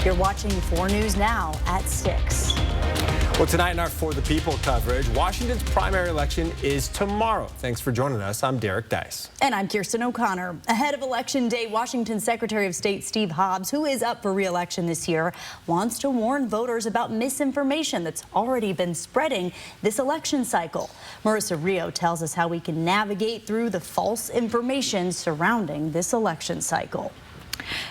You're watching 4 News Now at 6. Well, tonight in our For the People coverage, Washington's primary election is tomorrow. Thanks for joining us. I'm Derek Dice. And I'm Kirsten O'Connor. Ahead of Election Day, Washington Secretary of State Steve Hobbs, who is up for re-election this year, wants to warn voters about misinformation that's already been spreading this election cycle. Marissa Rio tells us how we can navigate through the false information surrounding this election cycle.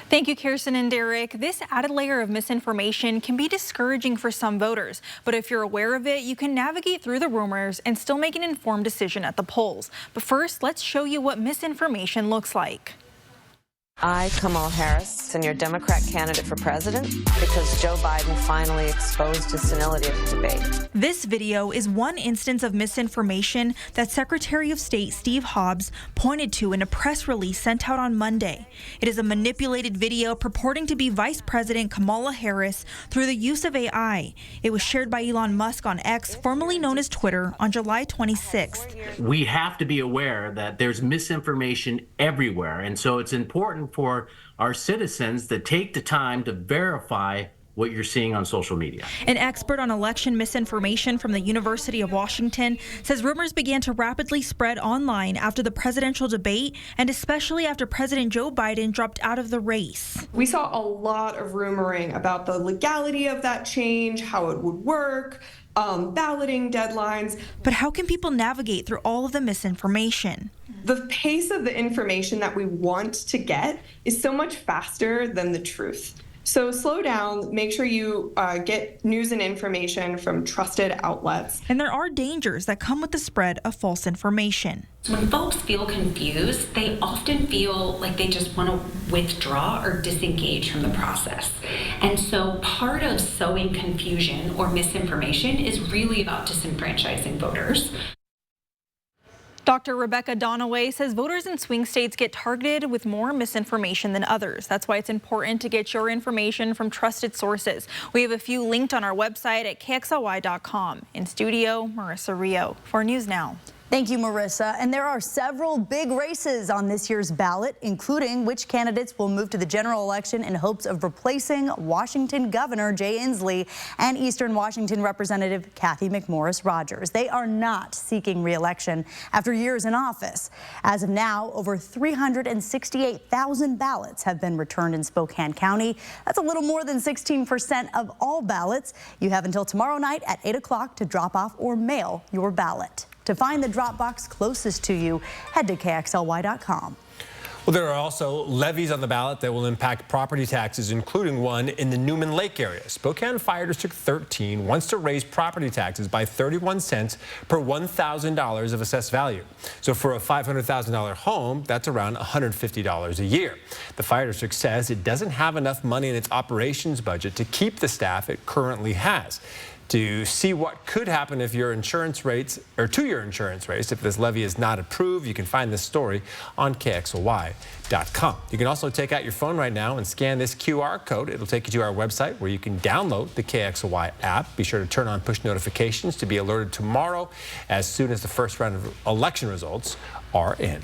Thank you, Kirsten and Derek. This added layer of misinformation can be discouraging for some voters, but if you're aware of it, you can navigate through the rumors and still make an informed decision at the polls. But first, let's show you what misinformation looks like. I, Kamala Harris, senior Democrat candidate for president, because Joe Biden finally exposed the senility of the debate. This video is one instance of misinformation that Secretary of State Steve Hobbs pointed to in a press release sent out on Monday. It is a manipulated video purporting to be Vice President Kamala Harris through the use of AI. It was shared by Elon Musk on X, formerly known as Twitter, on July 26th. We have to be aware that there's misinformation everywhere, and so it's important for our citizens to take the time to verify what you're seeing on social media. An expert on election misinformation from the University of Washington says rumors began to rapidly spread online after the presidential debate, and especially after President Joe Biden dropped out of the race. We saw a lot of rumoring about the legality of that change, how it would work, balloting deadlines. But how can people navigate through all of the misinformation? The pace of the information that we want to get is so much faster than the truth. So slow down, make sure you get news and information from trusted outlets. And there are dangers that come with the spread of false information. When folks feel confused, they often feel like they just want to withdraw or disengage from the process. And so part of sowing confusion or misinformation is really about disenfranchising voters. Dr. Rebecca Donaway says voters in swing states get targeted with more misinformation than others. That's why it's important to get your information from trusted sources. We have a few linked on our website at kxly.com. In studio, Marissa Rio for News Now. Thank you, Marissa. And there are several big races on this year's ballot, including which candidates will move to the general election in hopes of replacing Washington Governor Jay Inslee and Eastern Washington Representative Kathy McMorris Rodgers. They are not seeking re-election after years in office. As of now, over 368,000 ballots have been returned in Spokane County. That's a little more than 16% of all ballots. You have until tomorrow night at 8 o'clock to drop off or mail your ballot. To find the drop box closest to you, head to kxly.com. Well, there are also levies on the ballot that will impact property taxes, including one in the Newman Lake area. Spokane Fire District 13 wants to raise property taxes by 31 cents per $1,000 of assessed value. So for a $500,000 home, that's around $150 a year. The fire district says it doesn't have enough money in its operations budget to keep the staff it currently has. To see what could happen if your insurance rates, or to your insurance rates, if this levy is not approved, you can find this story on kxly.com. You can also take out your phone right now and scan this QR code. It'll take you to our website where you can download the KXLY app. Be sure to turn on push notifications to be alerted tomorrow as soon as the first round of election results are in.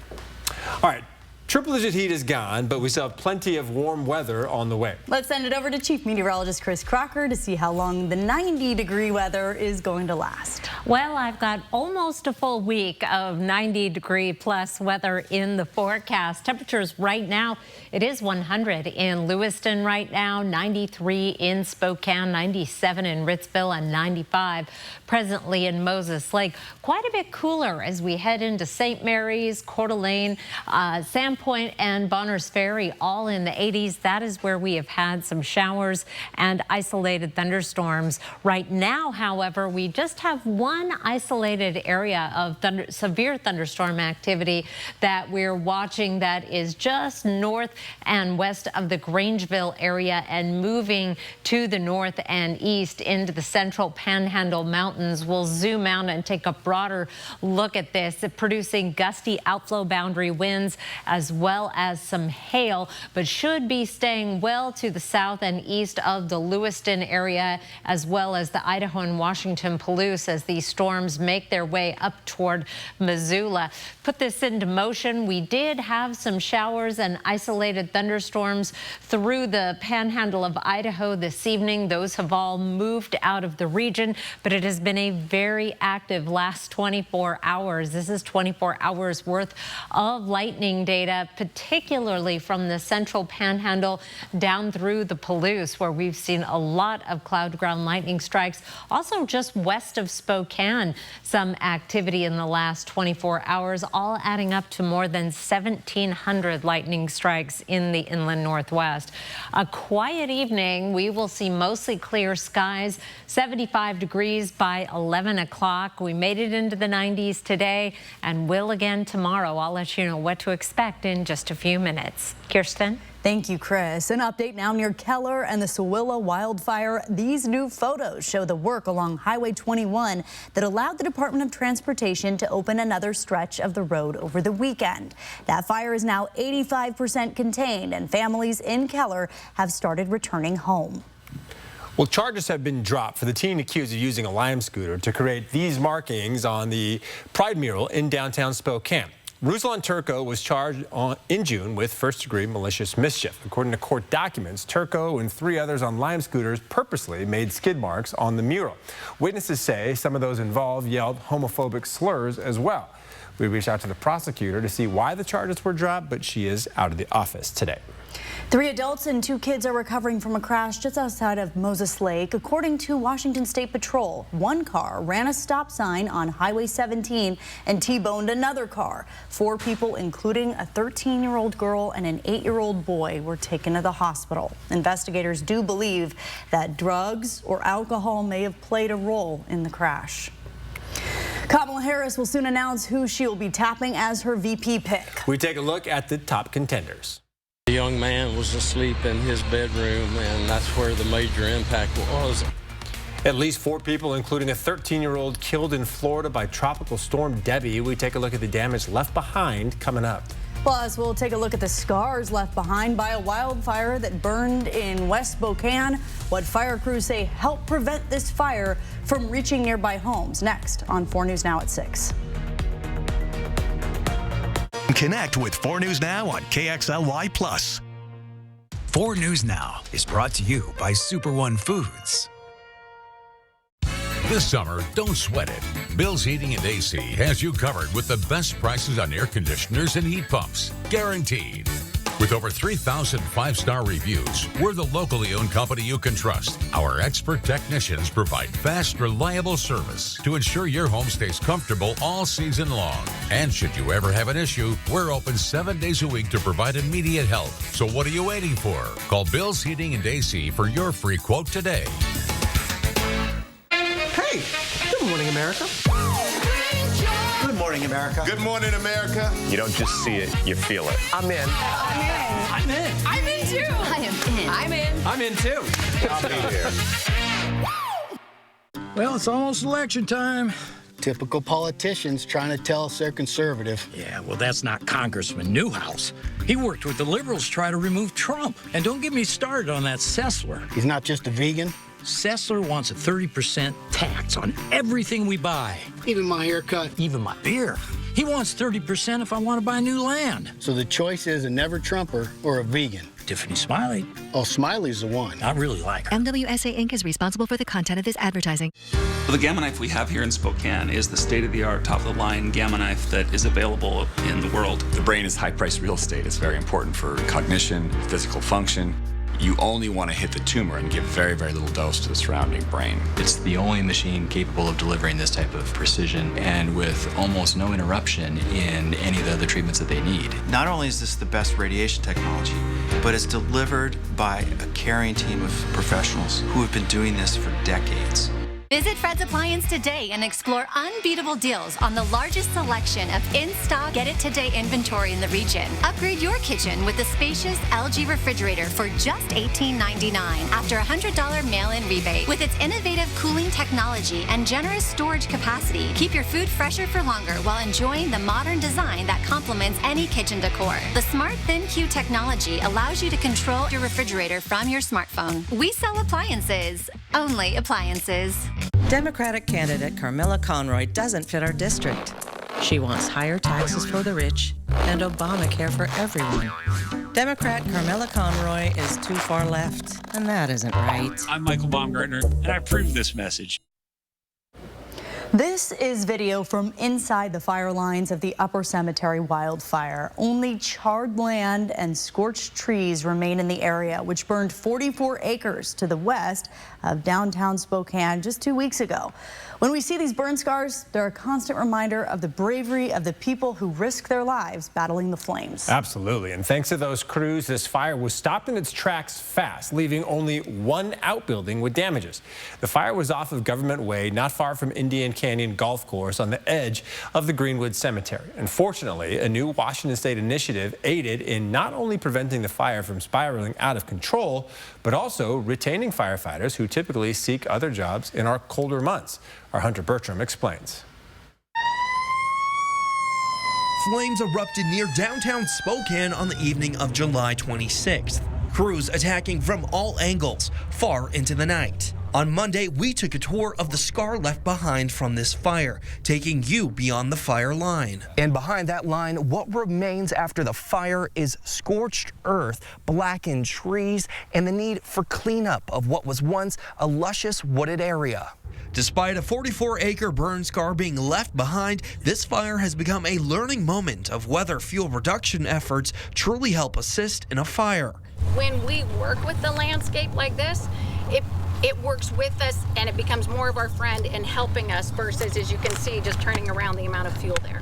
All right. Triple-digit heat is gone, but we still have plenty of warm weather on the way. Let's send it over to Chief Meteorologist Chris Crocker to see how long the 90-degree weather is going to last. Well, I've got almost a full week of 90-degree plus weather in the forecast. Temperatures right now, it is 100 in Lewiston right now, 93 in Spokane, 97 in Ritzville, and 95 presently in Moses Lake. Quite a bit cooler as we head into St. Mary's, Coeur d'Alene, Sandpoint and Bonners Ferry, all in the 80s. That is where we have had some showers and isolated thunderstorms. Right now, however, we just have one isolated area of severe thunderstorm activity that we're watching that is just north and west of the Grangeville area and moving to the north and east into the central Panhandle Mountains. We'll zoom out and take a broader look at this, producing gusty outflow boundary winds as as well as some hail, but should be staying well to the south and east of the Lewiston area, as well as the Idaho and Washington Palouse as these storms make their way up toward Missoula. Put this into motion. We did have some showers and isolated thunderstorms through the panhandle of Idaho this evening. Those have all moved out of the region, but it has been a very active last 24 hours. This is 24 hours worth of lightning data, particularly from the central panhandle down through the Palouse, where we've seen a lot of cloud ground lightning strikes. Also just west of Spokane, some activity in the last 24 hours, all adding up to more than 1,700 lightning strikes in the inland Northwest. A quiet evening. We will see mostly clear skies, 75 degrees by 11 o'clock. We made it into the 90s today and will again tomorrow. I'll let you know what to expect in just a few minutes. Kirsten? Thank you, Chris. An update now near Keller and the Sewilla wildfire. These new photos show the work along Highway 21 that allowed the Department of Transportation to open another stretch of the road over the weekend. That fire is now 85% contained, and families in Keller have started returning home. Well, charges have been dropped for the teen accused of using a Lime scooter to create these markings on the Pride mural in downtown Spokane. Ruslan Turco was charged in June with first-degree malicious mischief. According to court documents, Turco and 3 others on Lime scooters purposely made skid marks on the mural. Witnesses say some of those involved yelled homophobic slurs as well. We reached out to the prosecutor to see why the charges were dropped, but she is out of the office today. 3 adults and 2 kids are recovering from a crash just outside of Moses Lake. According to Washington State Patrol, one car ran a stop sign on Highway 17 and T-boned another car. 4 people, including a 13-year-old girl and an 8-year-old boy, were taken to the hospital. Investigators do believe that drugs or alcohol may have played a role in the crash. Kamala Harris will soon announce who she will be tapping as her VP pick. We take a look at the top contenders. The young man was asleep in his bedroom, and that's where the major impact was. At least 4 people, including a 13-year-old, killed in Florida by Tropical Storm Debby. We take a look at the damage left behind coming up. Plus, we'll take a look at the scars left behind by a wildfire that burned in West Spokane. What fire crews say helped prevent this fire from reaching nearby homes. Next on 4 News Now at 6. Connect with 4 News Now on KXLY+. 4 News Now is brought to you by Super One Foods. This summer, don't sweat it. Bill's Heating and AC has you covered with the best prices on air conditioners and heat pumps. Guaranteed. With over 3,000 5-star reviews, we're the locally owned company you can trust. Our expert technicians provide fast, reliable service to ensure your home stays comfortable all season long. And should you ever have an issue, we're open 7 days a week to provide immediate help. So what are you waiting for? Call Bill's Heating and AC for your free quote today. Hey, good morning, America. Good morning, America. Good morning, America. You don't just see it, you feel it. I'm in. I'm in. I'm in too. I am in. I'm in. I'm in too. I'll be here. Well, it's almost election time. Typical politicians trying to tell us they're conservative. Yeah, well, that's not Congressman Newhouse. He worked with the liberals to try to remove Trump. And don't get me started on that Sessler. He's not just a vegan. Sessler wants a 30% tax on everything we buy. Even my haircut. Even my beer. He wants 30% if I want to buy new land. So the choice is a never-Trumper or a vegan. Tiffany Smiley. Oh, Smiley's the one. I really like her. MWSA Inc. is responsible for the content of this advertising. The Gamma knife we have here in Spokane is the state-of-the-art, top-of-the-line Gamma knife that is available in the world. The brain is high-priced real estate. It's very important for cognition, physical function. You only want to hit the tumor and give very, very little dose to the surrounding brain. It's the only machine capable of delivering this type of precision and with almost no interruption in any of the other treatments that they need. Not only is this the best radiation technology, but it's delivered by a caring team of professionals who have been doing this for decades. Visit Fred's Appliance today and explore unbeatable deals on the largest selection of in-stock Get It Today inventory in the region. Upgrade your kitchen with the spacious Algae refrigerator for just $18.99 after a $100 mail-in rebate. With its innovative cooling technology and generous storage capacity, keep your food fresher for longer while enjoying the modern design that complements any kitchen decor. The Smart Thin Q technology allows you to control your refrigerator from your smartphone. We sell appliances, only appliances. Democratic candidate Carmela Conroy doesn't fit our district. She wants higher taxes for the rich and Obamacare for everyone. Democrat Carmela Conroy is too far left, and that isn't right. I'm Michael Baumgartner, and I approve this message. This is video from inside the fire lines of the Upper Cemetery wildfire. Only charred land and scorched trees remain in the area, which burned 44 acres to the west of downtown Spokane just 2 weeks ago. When we see these burn scars, they're a constant reminder of the bravery of the people who risk their lives battling the flames. Absolutely. And thanks to those crews, this fire was stopped in its tracks fast, leaving only one outbuilding with damages. The fire was off of Government Way, not far from Indian Canyon Golf Course on the edge of the Greenwood Cemetery. And fortunately, a new Washington State initiative aided in not only preventing the fire from spiraling out of control, but also retaining firefighters who typically seek other jobs in our colder months. Our Hunter Bertram explains. Flames erupted near downtown Spokane on the evening of July 26th. Crews attacking from all angles, far into the night. On Monday, we took a tour of the scar left behind from this fire, taking you beyond the fire line. And behind that line, what remains after the fire is scorched earth, blackened trees, and the need for cleanup of what was once a luscious wooded area. Despite a 44-acre burn scar being left behind, this fire has become a learning moment of whether fuel reduction efforts truly help assist in a fire. When we work with the landscape like this, it works with us and it becomes more of our friend in helping us versus, as you can see, just turning around the amount of fuel there.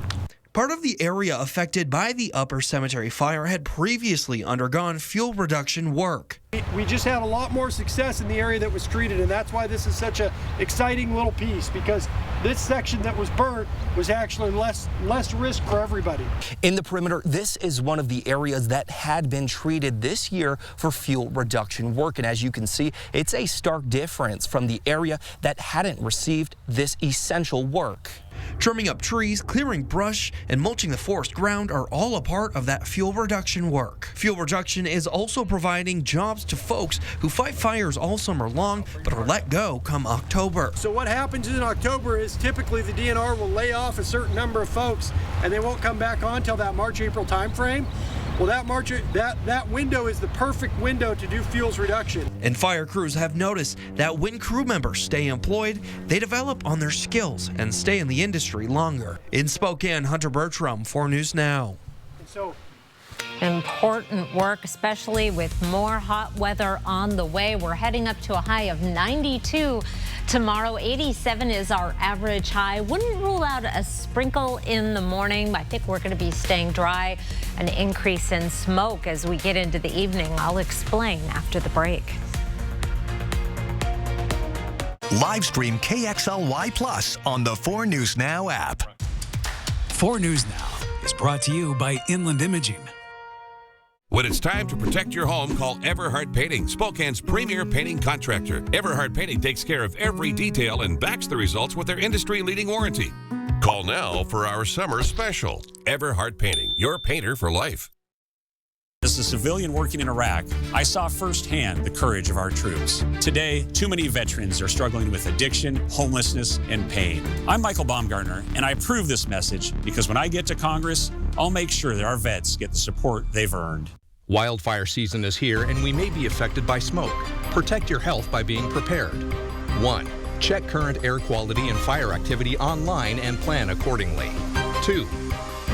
Part of the area affected by the Upper Cemetery fire had previously undergone fuel reduction work. We just had a lot more success in the area that was treated, and that's why this is such an exciting little piece, because this section that was burnt was actually less risk for everybody. In the perimeter, this is one of the areas that had been treated this year for fuel reduction work, and as you can see, it's a stark difference from the area that hadn't received this essential work. Trimming up trees, clearing brush, and mulching the forest ground are all a part of that fuel reduction work. Fuel reduction is also providing jobs to folks who fight fires all summer long but are let go come October. So what happens in October is typically the DNR will lay off a certain number of folks and they won't come back on until that March-April timeframe. Well, that window is the perfect window to do fuels reduction. And fire crews have noticed that when crew members stay employed, they develop on their skills and stay in the industry longer. In Spokane, Hunter Bertram, 4 News Now. Important work, especially with more hot weather on the way. We're heading up to a high of 92 tomorrow. 87 is our average high. Wouldn't rule out a sprinkle in the morning. I think we're going to be staying dry. An increase in smoke as we get into the evening. I'll explain after the break. Live stream KXLY Plus on the 4 News Now app. 4 News Now is brought to you by Inland Imaging. When it's time to protect your home, call Everhart Painting, Spokane's premier painting contractor. Everhart Painting takes care of every detail and backs the results with their industry-leading warranty. Call now for our summer special. Everhart Painting, your painter for life. As a civilian working in Iraq, I saw firsthand the courage of our troops. Today, too many veterans are struggling with addiction, homelessness, and pain. I'm Michael Baumgartner, and I approve this message because when I get to Congress, I'll make sure that our vets get the support they've earned. Wildfire season is here, and we may be affected by smoke. Protect your health by being prepared. 1. Check current air quality and fire activity online and plan accordingly. 2.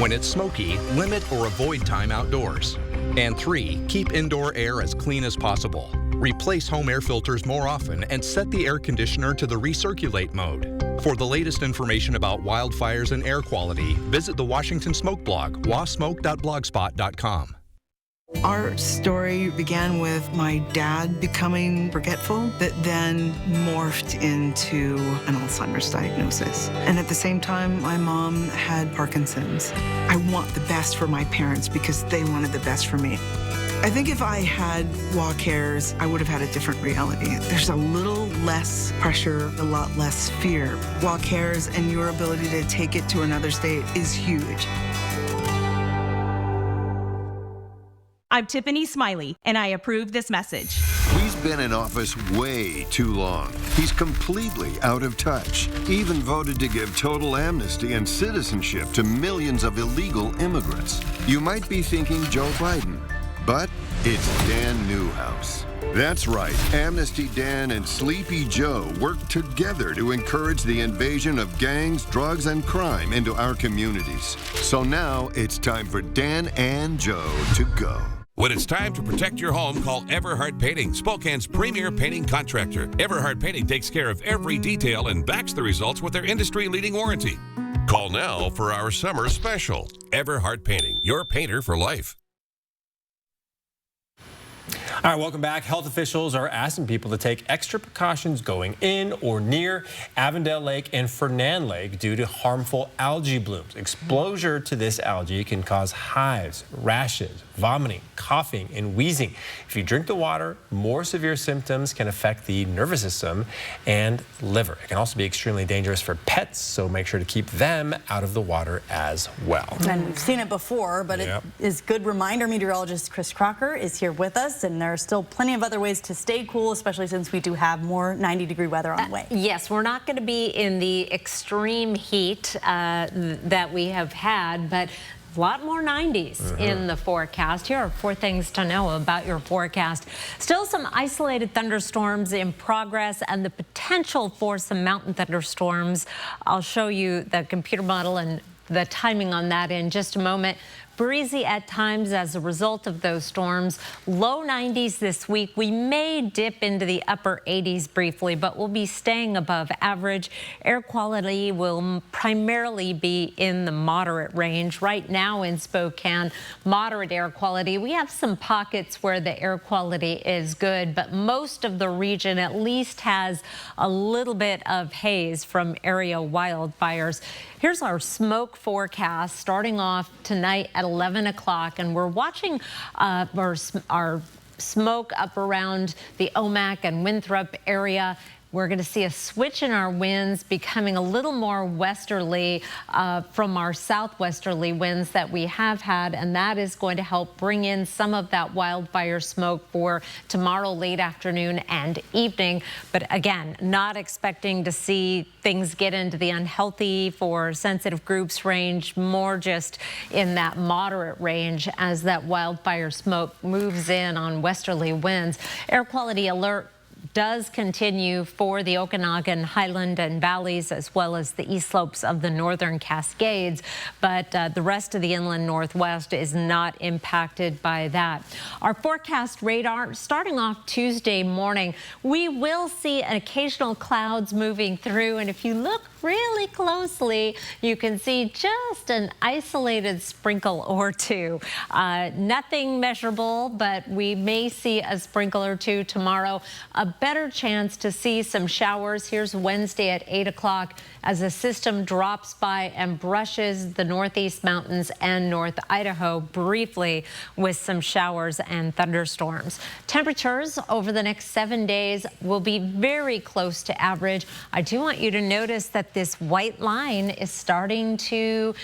When it's smoky, limit or avoid time outdoors. And 3. Keep indoor air as clean as possible. Replace home air filters more often and set the air conditioner to the recirculate mode. For the latest information about wildfires and air quality, visit the Washington Smoke blog, wasmoke.blogspot.com. Our story began with my dad becoming forgetful, that then morphed into an Alzheimer's diagnosis. And at the same time, my mom had Parkinson's. I want the best for my parents because they wanted the best for me. I think if I had walk hairs, I would have had a different reality. There's a little less pressure, a lot less fear. Walk hairs and your ability to take it to another state is huge. I'm Tiffany Smiley, and I approve this message. He's been in office way too long. He's completely out of touch. Even voted to give total amnesty and citizenship to millions of illegal immigrants. You might be thinking Joe Biden, but it's Dan Newhouse. That's right. Amnesty Dan and Sleepy Joe worked together to encourage the invasion of gangs, drugs, and crime into our communities. So now it's time for Dan and Joe to go. When it's time to protect your home, call Everhart Painting, Spokane's premier painting contractor. Everhart Painting takes care of every detail and backs the results with their industry-leading warranty. Call now for our summer special. Everhart Painting, your painter for life. All right, welcome back. Health officials are asking people to take extra precautions going in or near Avondale Lake and Fernand Lake due to harmful algae blooms. Exposure to this algae can cause hives, rashes, vomiting, coughing, and wheezing. If you drink the water, more severe symptoms can affect the nervous system and liver. It can also be extremely dangerous for pets, so make sure to keep them out of the water as well. And we've seen it before, but it is a good reminder. Meteorologist Chris Crocker is here with us, and there are still plenty of other ways to stay cool, especially since we do have more 90-degree weather on the way. Yes, we're not going to be in the extreme heat that we have had, but a lot more 90s in the forecast. Here are 4 things to know about your forecast. Still some isolated thunderstorms in progress and the potential for some mountain thunderstorms. I'll show you the computer model and the timing on that in just a moment. Breezy at times as a result of those storms. Low 90s this week. We may dip into the upper 80s briefly, but we'll be staying above average. Air quality will primarily be in the moderate range. Right now in Spokane, moderate air quality. We have some pockets where the air quality is good, but most of the region at least has a little bit of haze from area wildfires. Here's our smoke forecast starting off tonight at 11 o'clock, and we're watching our smoke up around the Omak and Winthrop area. We're going to see a switch in our winds becoming a little more westerly from our southwesterly winds that we have had, and that is going to help bring in some of that wildfire smoke for tomorrow late afternoon and evening. But again, not expecting to see things get into the unhealthy for sensitive groups range, more just in that moderate range as that wildfire smoke moves in on westerly winds. Air quality alert does continue for the Okanagan, Highland, and Valleys, as well as the east slopes of the northern Cascades, but the rest of the inland northwest is not impacted by that. Our forecast radar starting off Tuesday morning, we will see occasional clouds moving through, and if you look really closely, you can see just an isolated sprinkle or two. Nothing measurable, but we may see a sprinkle or two tomorrow. A better chance to see some showers. Here's Wednesday at 8 o'clock as a system drops by and brushes the northeast mountains and North Idaho briefly with some showers and thunderstorms. Temperatures over the next 7 days will be very close to average. I do want you to notice that this white line is starting to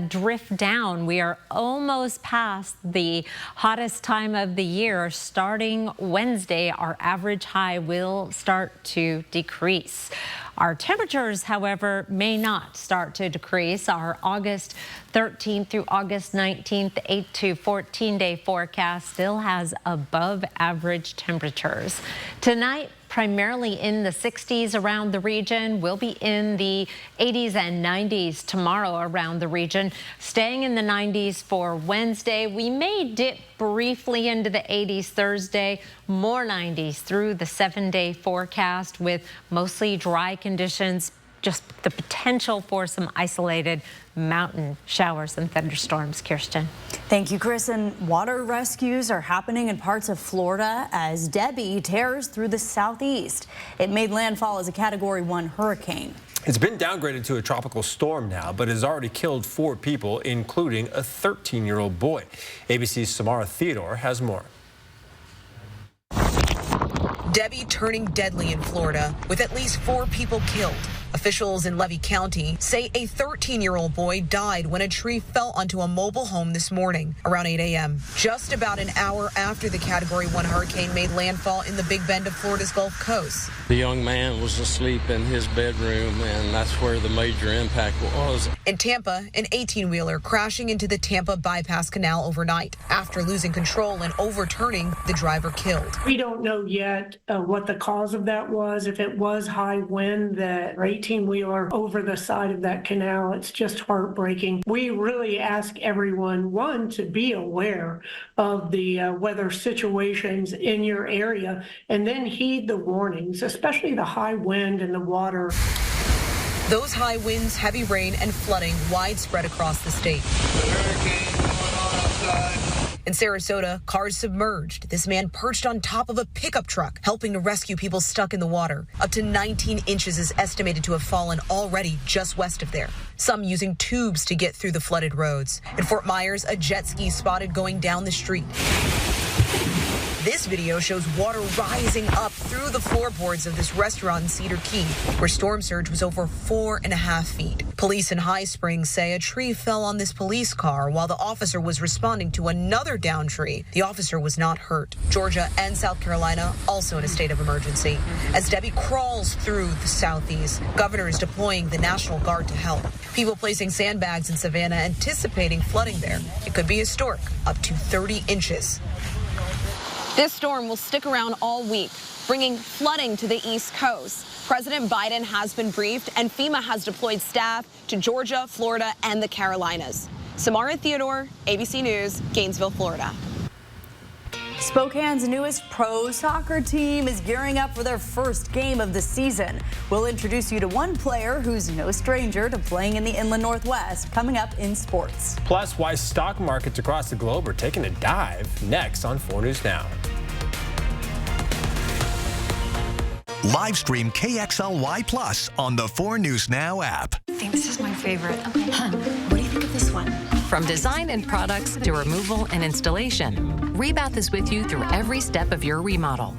drift down. We are almost past the hottest time of the year. Starting Wednesday, our average high will start to decrease. Our temperatures, however, may not start to decrease. Our August 13th through August 19th 8 to 14-day forecast still has above average temperatures. Tonight, primarily in the 60s around the region. We'll be in the 80s and 90s tomorrow around the region. Staying in the 90s for Wednesday. We may dip briefly into the 80s Thursday. More 90s through the 7-day forecast with mostly dry conditions. just the potential for some isolated mountain showers and thunderstorms. Kirsten. Thank you, Chris. And water rescues are happening in parts of Florida as Debby tears through the southeast. It made landfall as a Category 1 hurricane. It's been downgraded to a tropical storm now, but has already killed 4 people, including a 13-year-old boy. ABC's Samara Theodore has more. Debby turning deadly in Florida, with at least 4 people killed. Officials in Levy County say a 13-year-old boy died when a tree fell onto a mobile home this morning around 8 a.m., just about an hour after the Category 1 hurricane made landfall in the Big Bend of Florida's Gulf Coast. The young man was asleep in his bedroom, and that's where the major impact was. In Tampa, an 18-wheeler crashing into the Tampa Bypass Canal overnight. After losing control and overturning, the driver killed. We don't know yet what the cause of that was. If it was high wind, that 18-wheeler over the side of that canal, it's just heartbreaking. We really ask everyone, one, to be aware of the weather situations in your area, and then heed the warnings, especially the high wind and the water. Those high winds, heavy rain, and flooding widespread across the state. In Sarasota, cars submerged. This man perched on top of a pickup truck, helping to rescue people stuck in the water. Up to 19 inches is estimated to have fallen already just west of there. Some using tubes to get through the flooded roads. In Fort Myers, a jet ski spotted going down the street. This video shows water rising up through the floorboards of this restaurant in Cedar Key, where storm surge was over 4.5 feet. Police in High Springs say a tree fell on this police car while the officer was responding to another downed tree. The officer was not hurt. Georgia and South Carolina also in a state of emergency. As Debby crawls through the southeast, governor is deploying the National Guard to help. People placing sandbags in Savannah anticipating flooding there. It could be historic, up to 30 inches. This storm will stick around all week, bringing flooding to the East Coast. President Biden has been briefed, and FEMA has deployed staff to Georgia, Florida, and the Carolinas. Samara Theodore, ABC News, Gainesville, Florida. Spokane's newest pro soccer team is gearing up for their first game of the season. We'll introduce you to one player who's no stranger to playing in the Inland Northwest, coming up in sports. Plus, why stock markets across the globe are taking a dive, next on 4 News Now. Live stream KXLY Plus on the 4 News Now app. I think this is my favorite. Okay, hon, what do you think of this one? From design and products to removal and installation, Rebath is with you through every step of your remodel.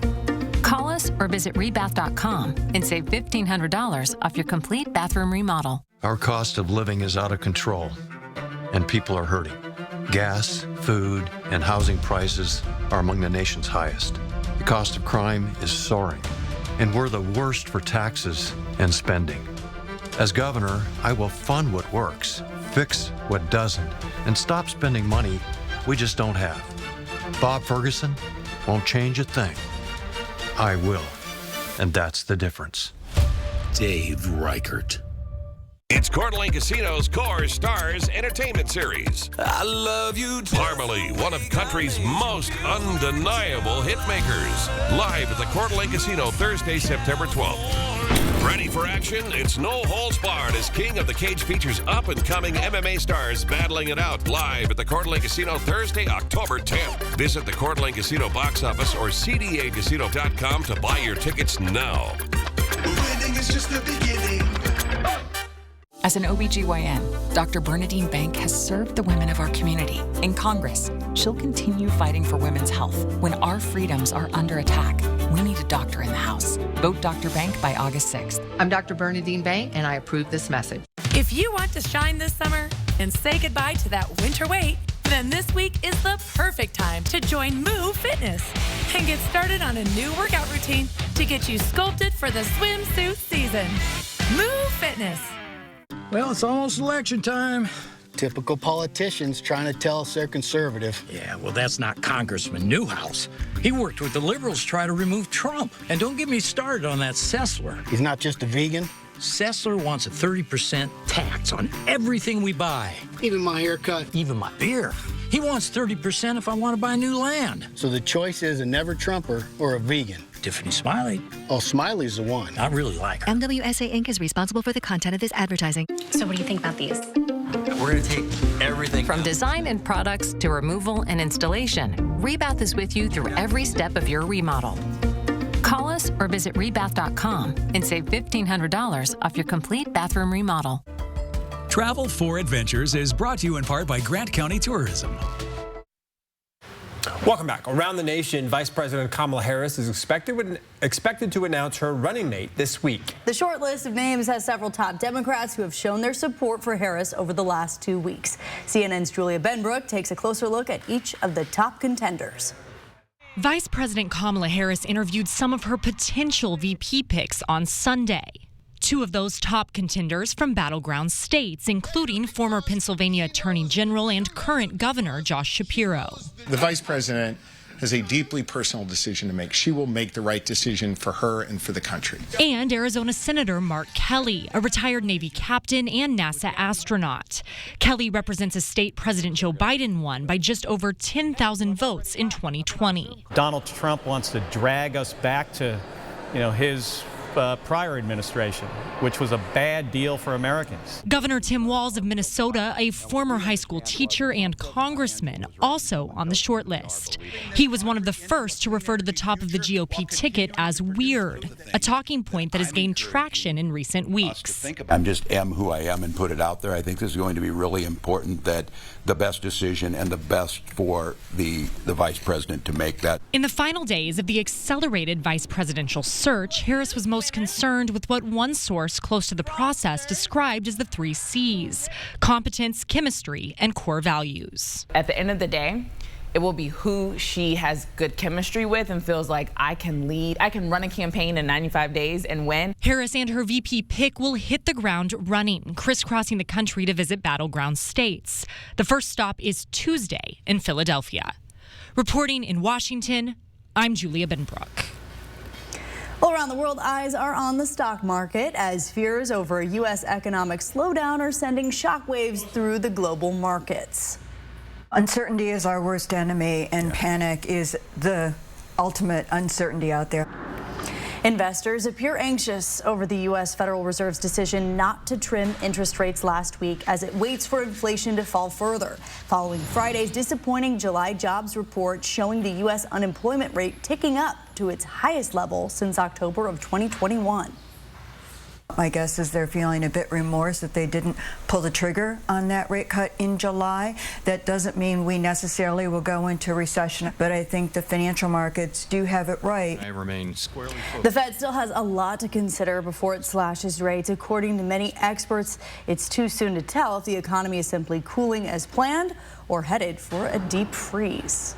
Call us or visit rebath.com and save $1,500 off your complete bathroom remodel. Our cost of living is out of control, and people are hurting. Gas, food, and housing prices are among the nation's highest. The cost of crime is soaring, and we're the worst for taxes and spending. As governor, I will fund what works, fix what doesn't, and stop spending money we just don't have. Bob Ferguson won't change a thing. I will, and that's the difference. Dave Reichert. It's Coeur d'Alene Casino's Core Stars Entertainment Series. I love you, Parmalee, one of country's most undeniable hitmakers. Live at the Coeur d'Alene Casino Thursday, September 12th. Ready for action? It's no holds barred as King of the Cage features up-and-coming MMA stars battling it out live at the Coeur d'Alene Casino Thursday, October 10th. Visit the Coeur d'Alene Casino box office or cdacasino.com to buy your tickets now. Winning is just the beginning. As an OBGYN, Dr. Bernadine Bank has served the women of our community. In Congress, she'll continue fighting for women's health. When our freedoms are under attack, we need a doctor in the House. Vote Dr. Bank by August 6th. I'm Dr. Bernadine Bank, and I approve this message. If you want to shine this summer and say goodbye to that winter weight, then this week is the perfect time to join Move Fitness and get started on a new workout routine to get you sculpted for the swimsuit season. Move Fitness. Well, it's almost election time. Typical politicians trying to tell us they're conservative. Yeah, well, that's not Congressman Newhouse. He worked with the liberals to try to remove Trump. And don't get me started on that Sessler. He's not just a vegan. Sessler wants a 30% tax on everything we buy. Even my haircut. Even my beer. He wants 30% if I want to buy new land. So the choice is a never Trumper or a vegan. Tiffany Smiley. Oh, Smiley's the one. I really like her. MWSA Inc. is responsible for the content of this advertising. So what do you think about these? We're going to take everything. From design and products to removal and installation, Rebath is with you through every step of your remodel. Call us or visit rebath.com and save $1,500 off your complete bathroom remodel. Travel for Adventures is brought to you in part by Grant County Tourism. Welcome back. Around the nation, Vice President Kamala Harris is expected to announce her running mate this week. The short list of names has several top Democrats who have shown their support for Harris over the last 2 weeks. CNN's Julia Benbrook takes a closer look at each of the top contenders. Vice President Kamala Harris interviewed some of her potential VP picks on Sunday. 2 of those top contenders from battleground states, including former Pennsylvania Attorney General and current Governor Josh Shapiro. The vice president has a deeply personal decision to make. She will make the right decision for her and for the country. And Arizona Senator Mark Kelly, a retired Navy captain and NASA astronaut. Kelly represents a state President Joe Biden won by just over 10,000 votes in 2020. Donald Trump wants to drag us back to, his prior administration, which was a bad deal for Americans. Governor Tim Walz of Minnesota, a former high school teacher and congressman, also on the short list. He was one of the first to refer to the top of the GOP ticket as weird, a talking point that has gained traction in recent weeks. I'm just who I am and put it out there. I think this is going to be really important, that the best decision and the best for the vice president to make that. In the final days of the accelerated vice presidential search, Harris was most concerned with what one source close to the process described as the 3 C's: competence, chemistry, and core values. At the end of the day, it will be who she has good chemistry with and feels like I can lead. I can run a campaign in 95 days and win. Harris and her VP pick will hit the ground running, crisscrossing the country to visit battleground states. The first stop is Tuesday in Philadelphia. Reporting in Washington, I'm Julia Benbrook. Well, around the world, eyes are on the stock market as fears over a U.S. economic slowdown are sending shockwaves through the global markets. Uncertainty is our worst enemy, and panic is the ultimate uncertainty out there. Investors appear anxious over the U.S. Federal Reserve's decision not to trim interest rates last week as it waits for inflation to fall further, following Friday's disappointing July jobs report showing the U.S. unemployment rate ticking up to its highest level since October of 2021. My guess is they're feeling a bit remorse that they didn't pull the trigger on that rate cut in July. That doesn't mean we necessarily will go into recession, but I think the financial markets do have it right. I remain squarely focused. The Fed still has a lot to consider before it slashes rates. According to many experts, it's too soon to tell if the economy is simply cooling as planned or headed for a deep freeze.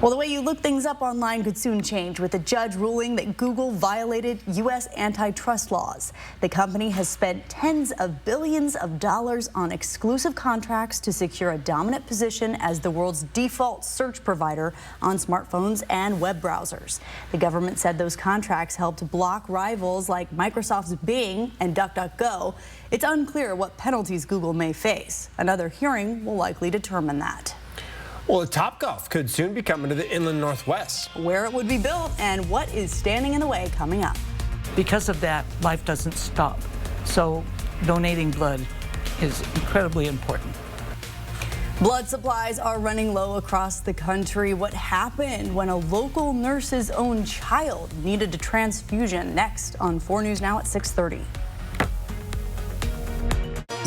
Well, the way you look things up online could soon change with a judge ruling that Google violated U.S. antitrust laws. The company has spent tens of billions of dollars on exclusive contracts to secure a dominant position as the world's default search provider on smartphones and web browsers. The government said those contracts helped block rivals like Microsoft's Bing and DuckDuckGo. It's unclear what penalties Google may face. Another hearing will likely determine that. Well, Topgolf could soon be coming to the inland Northwest. Where it would be built and what is standing in the way coming up. Because of that, life doesn't stop. So donating blood is incredibly important. Blood supplies are running low across the country. What happened when a local nurse's own child needed a transfusion? Next on 4 News Now at 6:30.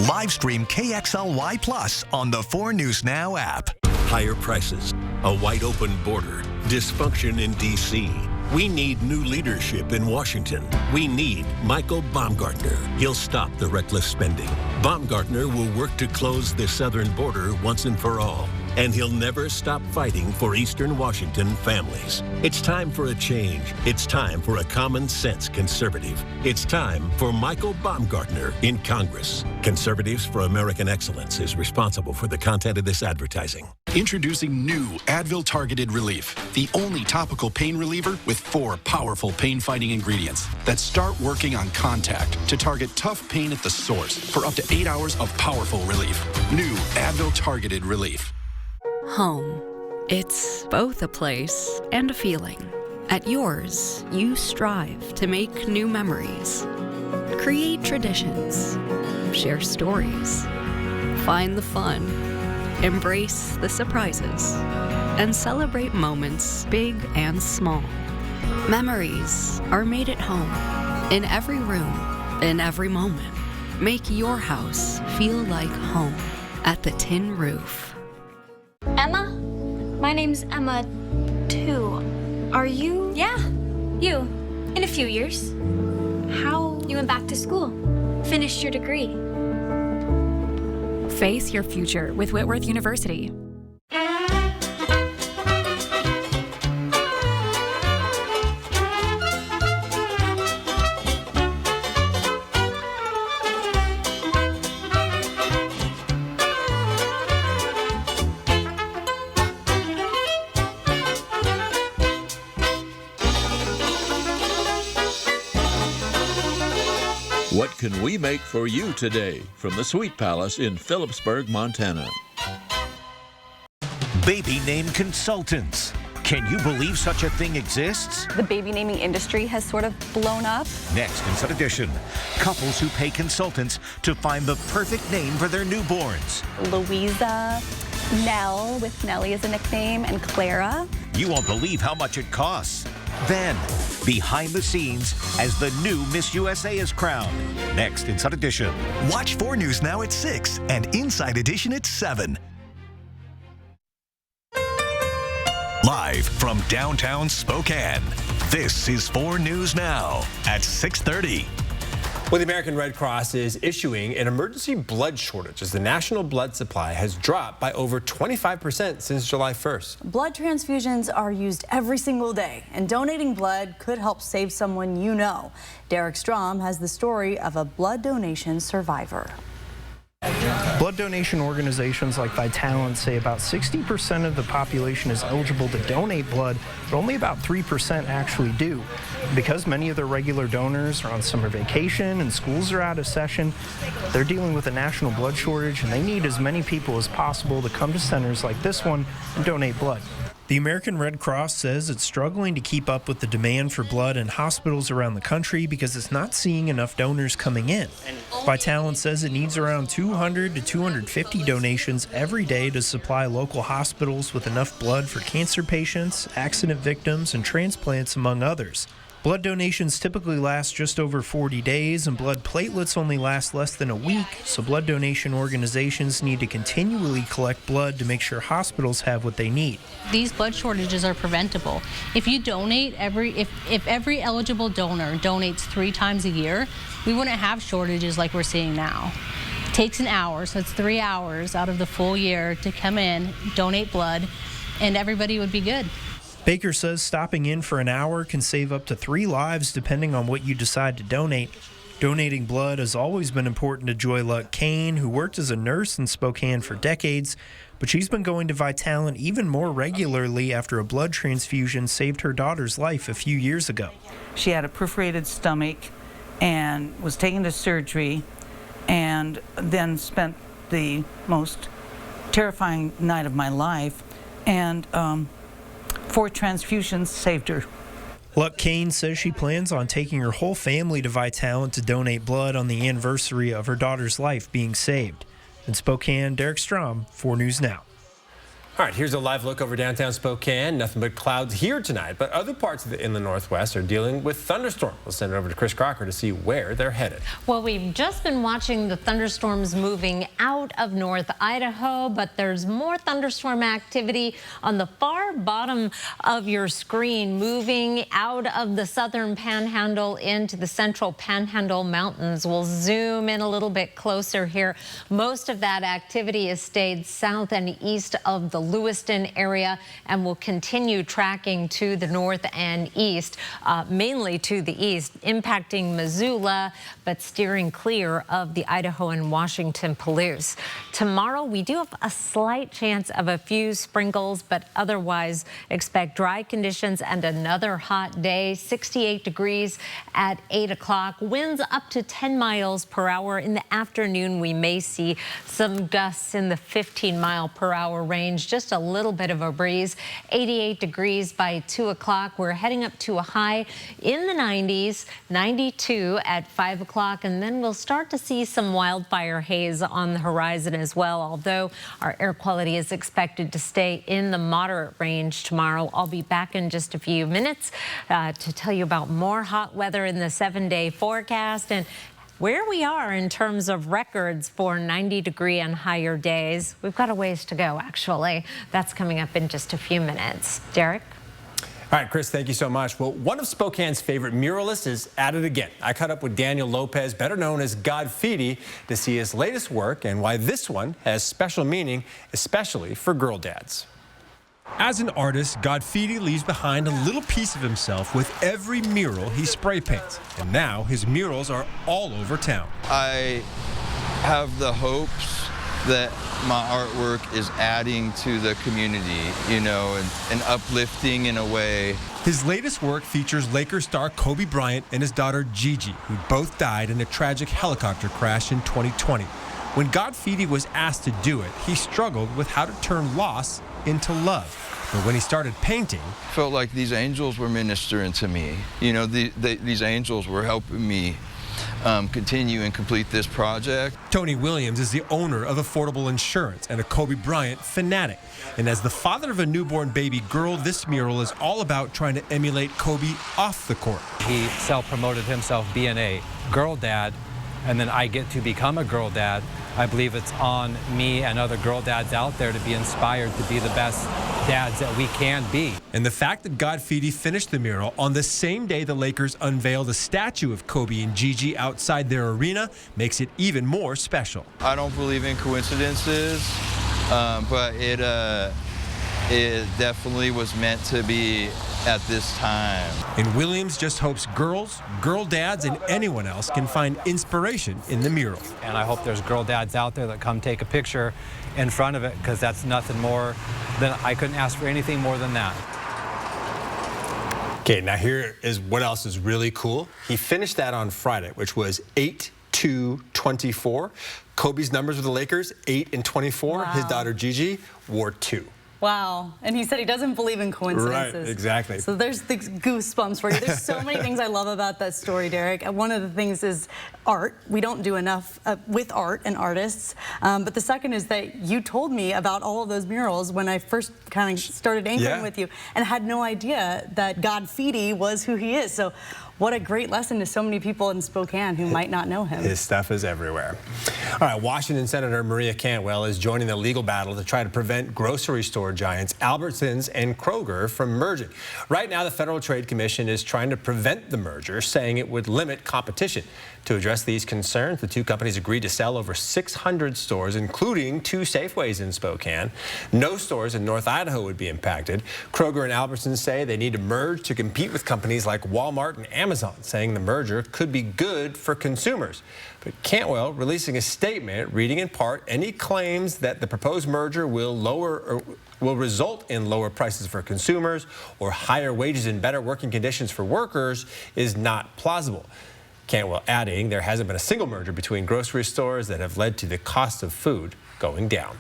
Live stream KXLY Plus on the 4 News Now app. Higher prices, a wide open border, dysfunction in D.C. We need new leadership in Washington. We need Michael Baumgartner. He'll stop the reckless spending. Baumgartner will work to close the southern border once and for all. And he'll never stop fighting for Eastern Washington families. It's time for a change. It's time for a common sense conservative. It's time for Michael Baumgartner in Congress. Conservatives for American Excellence is responsible for the content of this advertising. Introducing new Advil Targeted Relief, the only topical pain reliever with 4 powerful pain-fighting ingredients that start working on contact to target tough pain at the source for up to 8 hours of powerful relief. New Advil Targeted Relief. Home. It's both a place and a feeling. At yours, you strive to make new memories, create traditions, share stories, find the fun, embrace the surprises, and celebrate moments big and small. Memories are made at home, in every room, in every moment. Make your house feel like home at the Tin Roof. Emma? My name's Emma, too. Are you? Yeah, you. In a few years. How? You went back to school. Finished your degree. Face your future with Whitworth University. What can we make for you today from the Sweet Palace in Phillipsburg, Montana? Baby name consultants. Can you believe such a thing exists? The baby naming industry has sort of blown up. Next in Sun Edition, couples who pay consultants to find the perfect name for their newborns. Louisa, Nell, with Nellie as a nickname, and Clara. You won't believe how much it costs. Then, behind the scenes as the new Miss USA is crowned. Next in Sun Edition. Watch 4 News Now at 6 and Inside Edition at 7. Live from downtown Spokane, this is 4 News Now at 6:30. Well, the American Red Cross is issuing an emergency blood shortage as the national blood supply has dropped by over 25% since July 1st. Blood transfusions are used every single day, and donating blood could help save someone you know. Derek Strom has the story of a blood donation survivor. Blood donation organizations like Vitalant say about 60% of the population is eligible to donate blood, but only about 3% actually do. Because many of their regular donors are on summer vacation and schools are out of session, they're dealing with a national blood shortage, and they need as many people as possible to come to centers like this one and donate blood. The American Red Cross says it's struggling to keep up with the demand for blood in hospitals around the country because it's not seeing enough donors coming in. Vitalant says it needs around 200 to 250 donations every day to supply local hospitals with enough blood for cancer patients, accident victims, and transplants, among others. Blood donations typically last just over 40 days, and blood platelets only last less than a week, so blood donation organizations need to continually collect blood to make sure hospitals have what they need. These blood shortages are preventable. If you donate if every eligible donor donates 3 times a year, we wouldn't have shortages like we're seeing now. It takes an hour, so it's 3 hours out of the full year to come in, donate blood, and everybody would be good. Baker says stopping in for an hour can save up to 3 lives depending on what you decide to donate. Donating blood has always been important to Joy Luck Kane, who worked as a nurse in Spokane for decades, but she's been going to Vitalant even more regularly after a blood transfusion saved her daughter's life a few years ago. She had a perforated stomach and was taken to surgery and then spent the most terrifying night of my life, and 4 transfusions saved her. Luck Kane says she plans on taking her whole family to Vitalant to donate blood on the anniversary of her daughter's life being saved. In Spokane, Derek Strom, 4 News Now. All right, here's a live look over downtown Spokane. Nothing but clouds here tonight, but other parts of the inland northwest are dealing with thunderstorms. We'll send it over to Chris Crocker to see where they're headed. Well, we've just been watching the thunderstorms moving out of North Idaho, but there's more thunderstorm activity on the far bottom of your screen, moving out of the southern panhandle into the central panhandle mountains. We'll zoom in a little bit closer here. Most of that activity has stayed south and east of the Lewiston area and will continue tracking to the north and east, mainly to the east, impacting Missoula, but steering clear of the Idaho and Washington Palouse. Tomorrow, we do have a slight chance of a few sprinkles, but otherwise expect dry conditions and another hot day. 68 degrees at 8 o'clock. Winds up to 10 miles per hour. In the afternoon, we may see some gusts in the 15-mile-per-hour range. just a little bit of a breeze. 88 degrees by 2 o'clock. We're heading up to a high in the 90s, 92 at 5 o'clock, and then we'll start to see some wildfire haze on the horizon as well, although our air quality is expected to stay in the moderate range tomorrow. I'll be back in just a few minutes to tell you about more hot weather in the 7-day forecast and where we are in terms of records for 90-degree and higher days. We've got a ways to go, actually. That's coming up in just a few minutes. Derek? All right, Chris, thank you so much. Well, one of Spokane's favorite muralists is at it again. I caught up with Daniel Lopez, better known as Godfeedy, to see his latest work and why this one has special meaning, especially for girl dads. As an artist, Godfeedy leaves behind a little piece of himself with every mural he spray paints. And now his murals are all over town. I have the hopes that my artwork is adding to the community, you know, and uplifting in a way. His latest work features Lakers star Kobe Bryant and his daughter Gigi, who both died in a tragic helicopter crash in 2020. When Godfeedy was asked to do it, he struggled with how to turn loss into love. But when he started painting, felt like these angels were ministering to me. You know, these angels were helping me continue and complete this project. Tony Williams is the owner of Affordable Insurance and a Kobe Bryant fanatic. And as the father of a newborn baby girl, this mural is all about trying to emulate Kobe off the court. He self-promoted himself being a girl dad, and then I get to become a girl dad. I believe it's on me and other girl dads out there to be inspired to be the best dads that we can be. And the fact that Godfeedy finished the mural on the same day the Lakers unveiled a statue of Kobe and Gigi outside their arena makes it even more special. I don't believe in coincidences, but it definitely was meant to be at this time. And Williams just hopes girls, girl dads, and anyone else can find inspiration in the mural. And I hope there's girl dads out there that come take a picture in front of it, because that's nothing more than, I couldn't ask for anything more than that. Okay, now here is what else is really cool. He finished that on Friday, which was 8-2-24. Kobe's numbers with the Lakers, 8 and 24. Wow. His daughter Gigi wore 2. Wow. And he said he doesn't believe in coincidences. Right, exactly. So there's the goosebumps for you. There's so many things I love about that story, Derek. One of the things is art. We don't do enough with art and artists. But the second is that you told me about all of those murals when I first kind of started anchoring with you, and had no idea that Godfeedy was who he is. So what a great lesson to so many people in Spokane who might not know him. His stuff is everywhere. All right, Washington Senator Maria Cantwell is joining the legal battle to try to prevent grocery store giants Albertsons and Kroger from merging. Right now, the Federal Trade Commission is trying to prevent the merger, saying it would limit competition. To address these concerns, the two companies agreed to sell over 600 stores, including 2 Safeways in Spokane. No stores in North Idaho would be impacted. Kroger and Albertsons say they need to merge to compete with companies like Walmart and Amazon, saying the merger could be good for consumers. But Cantwell releasing a statement reading in part any claims that the proposed merger will result in lower prices for consumers or higher wages and better working conditions for workers is not plausible. Cantwell adding there hasn't been a single merger between grocery stores that have led to the cost of food going down.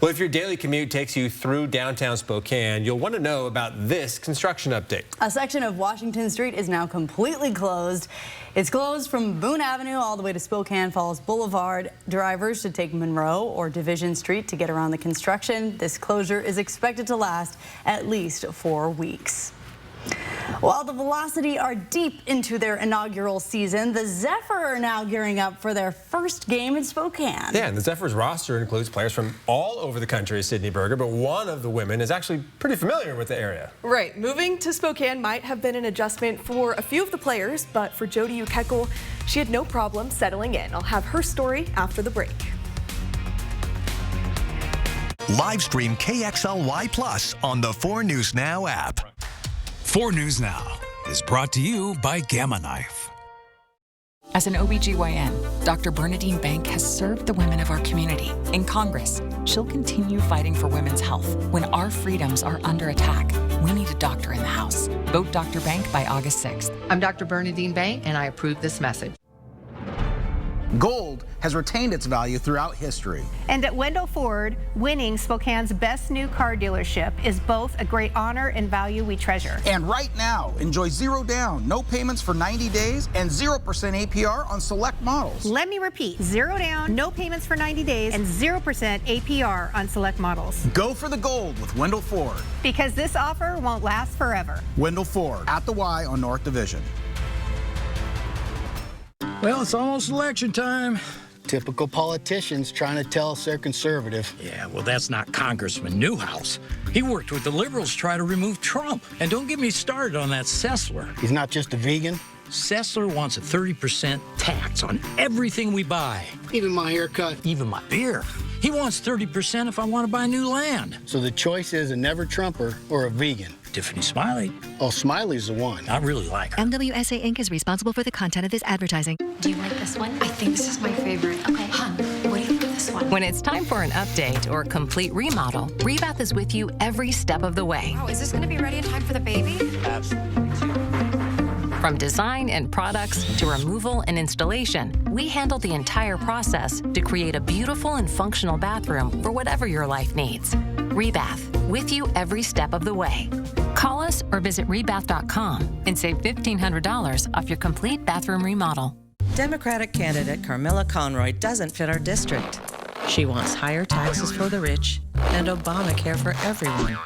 Well, if your daily commute takes you through downtown Spokane, you'll want to know about this construction update. A section of Washington Street is now completely closed. It's closed from Boone Avenue all the way to Spokane Falls Boulevard. Drivers should take Monroe or Division Street to get around the construction. This closure is expected to last at least 4 weeks. While the Velocity are deep into their inaugural season, the Zephyr are now gearing up for their first game in Spokane. Yeah, and the Zephyr's roster includes players from all over the country, Sydney Berger, but one of the women is actually pretty familiar with the area. Right. Moving to Spokane might have been an adjustment for a few of the players, but for Jodi Ülkekul, she had no problem settling in. I'll have her story after the break. Live stream KXLY Plus on the 4 News Now app. 4 News Now is brought to you by Gamma Knife. As an OBGYN, Dr. Bernadine Bank has served the women of our community. In Congress, she'll continue fighting for women's health. When our freedoms are under attack, we need a doctor in the House. Vote Dr. Bank by August 6th. I'm Dr. Bernadine Bank, and I approve this message. Gold has retained its value throughout history. And at Wendell Ford, winning Spokane's best new car dealership is both a great honor and value we treasure. And right now, enjoy 0 down, no payments for 90 days, and 0% APR on select models. Let me repeat, 0 down, no payments for 90 days, and 0% APR on select models. Go for the gold with Wendell Ford. Because this offer won't last forever. Wendell Ford, at the Y on North Division. Well, it's almost election time. Typical politicians trying to tell us they're conservative. Yeah, well, that's not Congressman Newhouse. He worked with the liberals to try to remove Trump. And don't get me started on that Sessler. He's not just a vegan. Sessler wants a 30% tax on everything we buy. Even my haircut. Even my beer. He wants 30% if I want to buy new land. So the choice is a never-Trumper or a vegan. Tiffany Smiley. Oh, Smiley's the one. I really like her. MWSA Inc. is responsible for the content of this advertising. Do you like this one? I think this is my favorite. Okay, hon, what do you think of this one? When it's time for an update or complete remodel, Rebath is with you every step of the way. Wow, is this going to be ready in time for the baby? Absolutely. From design and products to removal and installation, we handle the entire process to create a beautiful and functional bathroom for whatever your life needs. Rebath, with you every step of the way. Call us or visit rebath.com and save $1,500 off your complete bathroom remodel. Democratic candidate Carmilla Conroy doesn't fit our district. She wants higher taxes for the rich and Obamacare for everyone.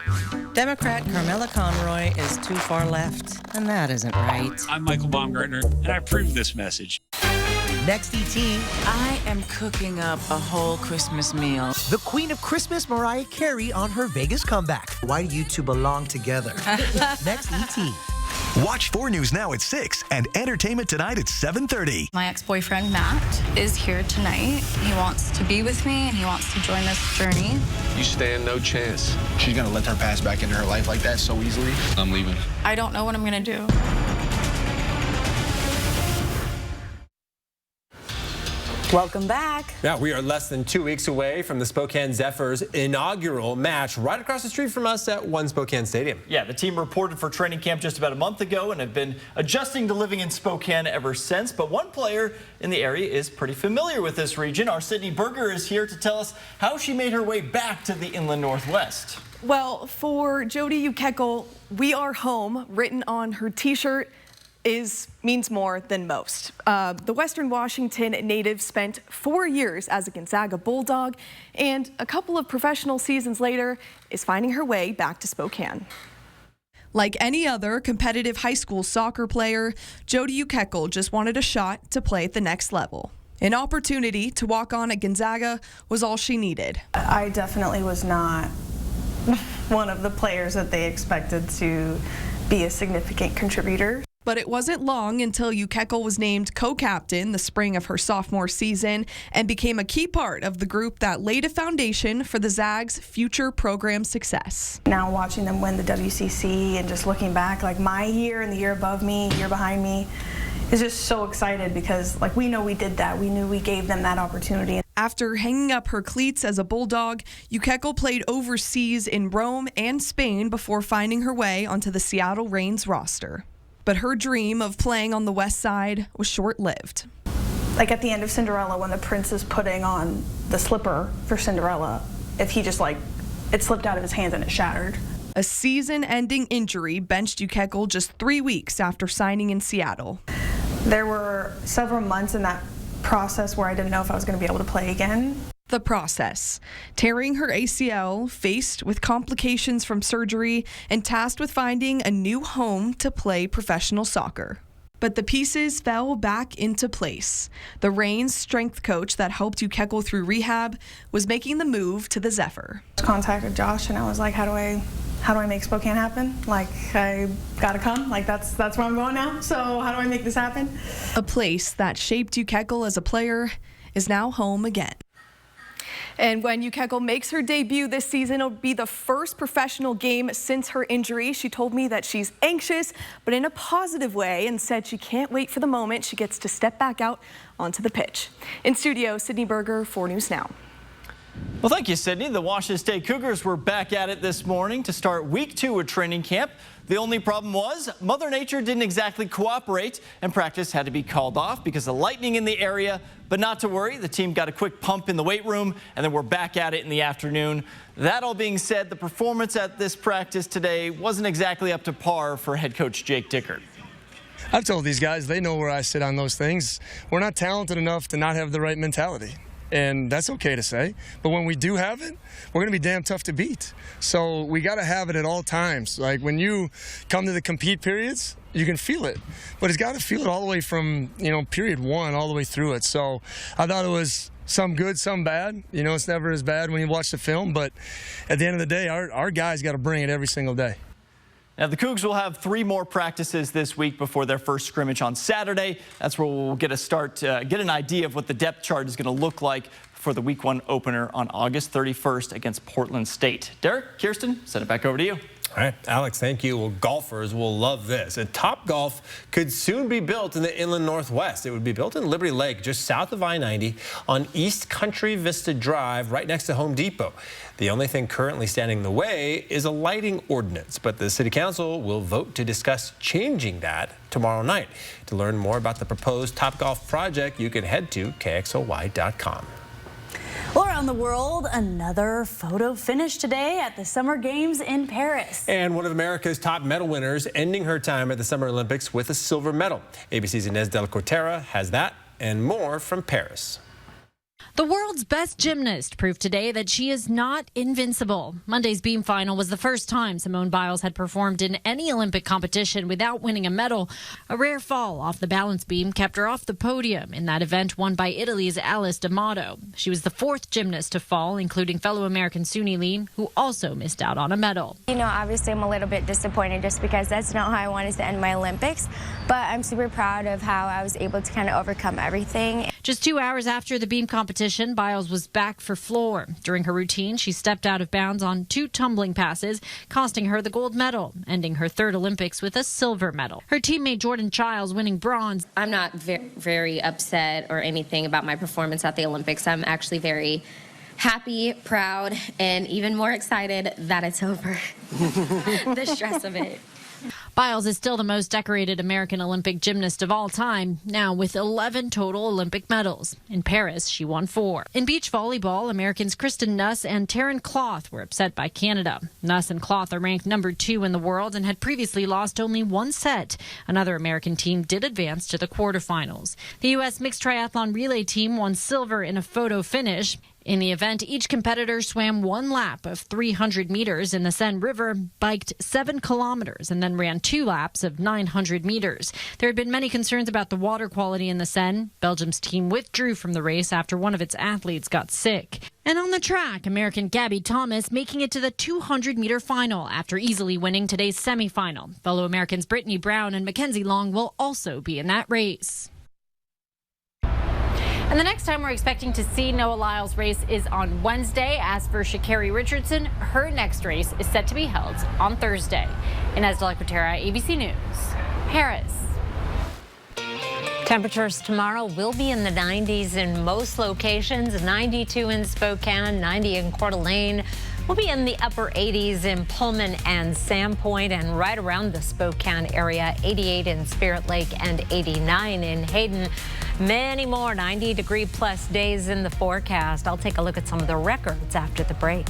Democrat Carmilla Conroy is too far left, and that isn't right. I'm Michael Baumgartner, and I approve this message. Next ET, I am cooking up a whole Christmas meal. The Queen of Christmas, Mariah Carey, on her Vegas comeback. Why do you two belong together? Next ET. Watch 4 News Now at 6 and Entertainment Tonight at 7:30. My ex-boyfriend, Matt, is here tonight. He wants to be with me and he wants to join this journey. You stand no chance. She's gonna let her pass back into her life like that so easily. I'm leaving. I don't know what I'm gonna do. Welcome back. Yeah, we are less than 2 weeks away from the Spokane Zephyr's inaugural match right across the street from us at One Spokane Stadium. Yeah, the team reported for training camp just about a month ago and have been adjusting to living in Spokane ever since. But one player in the area is pretty familiar with this region. Our Sydney Berger is here to tell us how she made her way back to the Inland Northwest. Well, for Jodi Ülkekul, "We are home," written on her t-shirt, means more than most. The Western Washington native spent 4 years as a Gonzaga Bulldog, and a couple of professional seasons later is finding her way back to Spokane. Like any other competitive high school soccer player, Jodi Ülkekul just wanted a shot to play at the next level. An opportunity to walk on at Gonzaga was all she needed. I definitely was not one of the players that they expected to be a significant contributor. But it wasn't long until Ülkekul was named co-captain the spring of her sophomore season and became a key part of the group that laid a foundation for the Zags' future program success. Now watching them win the WCC and just looking back, like my year and the year above me, year behind me, is just so excited because like we know we did that. We knew we gave them that opportunity. After hanging up her cleats as a Bulldog, Ülkekul played overseas in Rome and Spain before finding her way onto the Seattle Reigns roster. But her dream of playing on the West Side was short-lived. Like at the end of Cinderella, when the prince is putting on the slipper for Cinderella, if he just it slipped out of his hands and it shattered. A season-ending injury benched Ülkekul just 3 weeks after signing in Seattle. There were several months in that process where I didn't know if I was going to be able to play again. The process. Tearing her ACL, faced with complications from surgery, and tasked with finding a new home to play professional soccer. But the pieces fell back into place. The Reigns strength coach that helped Ülkekul through rehab was making the move to the Zephyr. I contacted Josh and I was like, how do I make Spokane happen? Like, I gotta come. Like, that's where I'm going now. So how do I make this happen? A place that shaped Ülkekul as a player is now home again. And when Ülkekul makes her debut this season, it'll be the first professional game since her injury. She told me that she's anxious, but in a positive way, and said she can't wait for the moment she gets to step back out onto the pitch. In studio, Sydney Berger, 4 News Now. Well, thank you, Sydney. The Washington State Cougars were back at it this morning to start week 2 of training camp. The only problem was Mother Nature didn't exactly cooperate, and practice had to be called off because of lightning in the area. But not to worry, the team got a quick pump in the weight room, and then we're back at it in the afternoon. That all being said, the performance at this practice today wasn't exactly up to par for head coach Jake Dickert. I've told these guys, they know where I sit on those things. We're not talented enough to not have the right mentality. And that's okay to say. But when we do have it, we're going to be damn tough to beat. So we got to have it at all times. Like when you come to the compete periods, you can feel it. But it's got to feel it all the way from, period 1 all the way through it. So I thought it was some good, some bad. It's never as bad when you watch the film. But at the end of the day, our guys got to bring it every single day. Now, the Cougs will have 3 more practices this week before their first scrimmage on Saturday. That's where we'll get an idea of what the depth chart is going to look like for the week 1 opener on August 31st against Portland State. Derek, Kirsten, send it back over to you. All right, Alex, thank you. Well, golfers will love this. A Topgolf could soon be built in the inland Northwest. It would be built in Liberty Lake, just south of I-90 on East Country Vista Drive, right next to Home Depot. The only thing currently standing in the way is a lighting ordinance, but the City Council will vote to discuss changing that tomorrow night. To learn more about the proposed Topgolf project, you can head to KXLY.com. Well, around the world, another photo finish today at the Summer Games in Paris. And one of America's top medal winners ending her time at the Summer Olympics with a silver medal. ABC's Inez de la Cortera has that and more from Paris. The world's best gymnast proved today that she is not invincible. Monday's beam final was the first time Simone Biles had performed in any Olympic competition without winning a medal. A rare fall off the balance beam kept her off the podium in that event won by Italy's Alice D'Amato. She was the 4th gymnast to fall, including fellow American Suni Lee, who also missed out on a medal. Obviously I'm a little bit disappointed just because that's not how I wanted to end my Olympics, but I'm super proud of how I was able to kind of overcome everything. Just 2 hours after the beam competition, Biles was back for floor. During her routine, she stepped out of bounds on 2 tumbling passes, costing her the gold medal, ending her 3rd Olympics with a silver medal. Her teammate Jordan Childs winning bronze. I'm not very upset or anything about my performance at the Olympics. I'm actually very happy, proud, and even more excited that it's over. The stress of it. Biles is still the most decorated American Olympic gymnast of all time, now with 11 total Olympic medals. In Paris, she won 4. In beach volleyball, Americans Kristen Nuss and Taryn Cloth were upset by Canada. Nuss and Cloth are ranked number 2 in the world and had previously lost only 1 set. Another American team did advance to the quarterfinals. The U.S. mixed triathlon relay team won silver in a photo finish. In the event, each competitor swam 1 lap of 300 meters in the Seine River, biked 7 kilometers, and then ran 2 laps of 900 meters. There had been many concerns about the water quality in the Seine. Belgium's team withdrew from the race after one of its athletes got sick. And on the track, American Gabby Thomas making it to the 200-meter final after easily winning today's semifinal. Fellow Americans Brittany Brown and Mackenzie Long will also be in that race. And the next time we're expecting to see Noah Lyles race is on Wednesday. As for Sha'Carri Richardson, her next race is set to be held on Thursday. Inez de la Cortera, ABC News, Paris. Temperatures tomorrow will be in the 90s in most locations, 92 in Spokane, 90 in Coeur d'Alene. We'll be in the upper 80s in Pullman and Sandpoint and right around the Spokane area, 88 in Spirit Lake and 89 in Hayden. Many more 90-degree-plus days in the forecast. I'll take a look at some of the records after the break.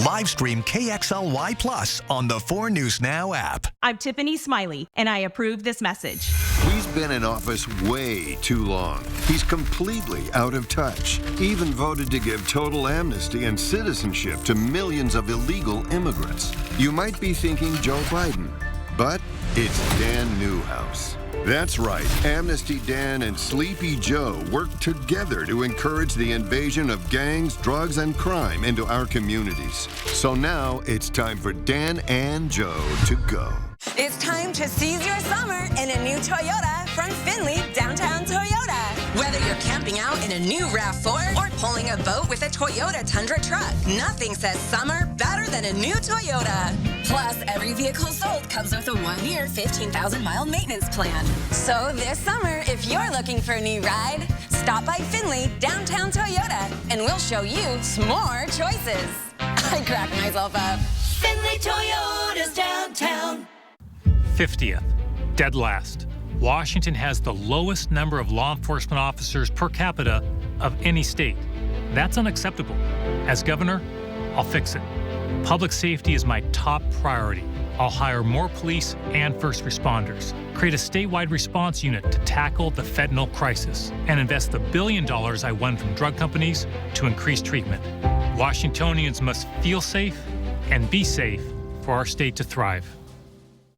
Live stream KXLY Plus on the 4 News Now app. I'm Tiffany Smiley, and I approve this message. He's been in office way too long. He's completely out of touch. Even voted to give total amnesty and citizenship to millions of illegal immigrants. You might be thinking Joe Biden, but it's Dan Newhouse. That's right. Amnesty Dan and Sleepy Joe work together to encourage the invasion of gangs, drugs, and crime into our communities. So now it's time for Dan and Joe to go. It's time to seize your summer in a new Toyota from Findlay Downtown Toyota. Whether you're camping out in a new RAV4 or pulling a boat with a Toyota Tundra truck. Nothing says summer better than a new Toyota. Plus, every vehicle sold comes with a 1-year, 15,000-mile maintenance plan. So this summer, if you're looking for a new ride, stop by Findlay Downtown Toyota, and we'll show you some more choices. I cracked myself up. Findlay Toyota's downtown. 50th, dead last. Washington has the lowest number of law enforcement officers per capita of any state. That's unacceptable. As governor, I'll fix it. Public safety is my top priority. I'll hire more police and first responders, create a statewide response unit to tackle the fentanyl crisis, and invest the $1 billion I won from drug companies to increase treatment. Washingtonians must feel safe and be safe for our state to thrive.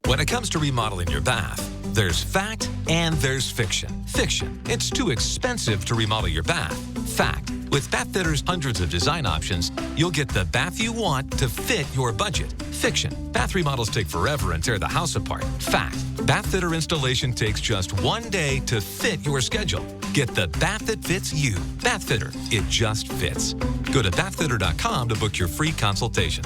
When it comes to remodeling your bath, there's fact and there's fiction. Fiction, it's too expensive to remodel your bath. Fact, with Bath Fitter's hundreds of design options, you'll get the bath you want to fit your budget. Fiction, bath remodels take forever and tear the house apart. Fact, Bath Fitter installation takes just 1 day to fit your schedule. Get the bath that fits you. Bath Fitter, it just fits. Go to bathfitter.com to book your free consultation.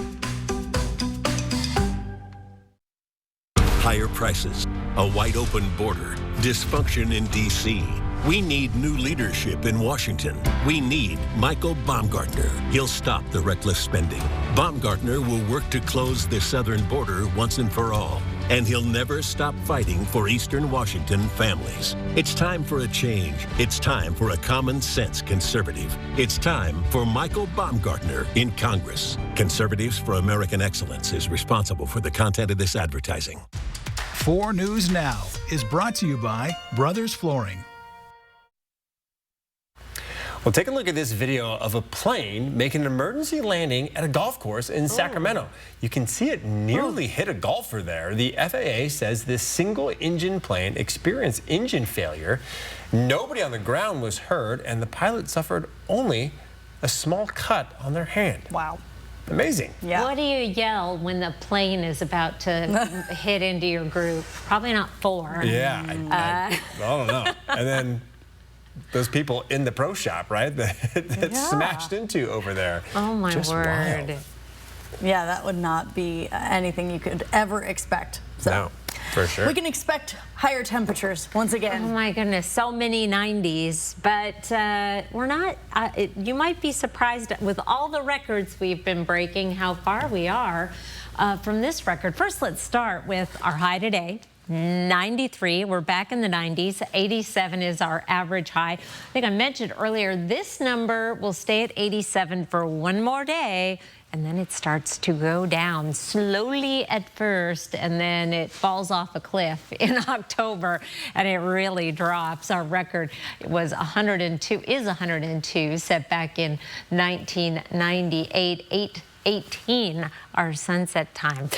Higher prices, a wide open border, dysfunction in D.C. We need new leadership in Washington. We need Michael Baumgartner. He'll stop the reckless spending. Baumgartner will work to close the southern border once and for all. And he'll never stop fighting for Eastern Washington families. It's time for a change. It's time for a common sense conservative. It's time for Michael Baumgartner in Congress. Conservatives for American Excellence is responsible for the content of this advertising. 4 News Now is brought to you by Brothers Flooring. Well, take a look at this video of a plane making an emergency landing at a golf course in Sacramento. You can see it nearly hit a golfer there. The FAA says this single-engine plane experienced engine failure. Nobody on the ground was hurt, and the pilot suffered only a small cut on their hand. Wow. Amazing. Yeah. What do you yell when the plane is about to hit into your group? Probably not 4. Yeah, I don't know. And then those people in the pro shop, right, that smashed into over there. Oh, my word. Wild. Yeah, that would not be anything you could ever expect. So. No, for sure. We can expect higher temperatures once again. Oh, my goodness. So many 90s. But we're not, you might be surprised with all the records we've been breaking, how far we are from this record. First, let's start with our high today. 93, we're back in the 90s. 87 is our average high. I think I mentioned earlier, this number will stay at 87 for 1 more day, and then it starts to go down slowly at first, and then it falls off a cliff in October, and it really drops. Our record was 102, set back in 1998, 8:18, our sunset time.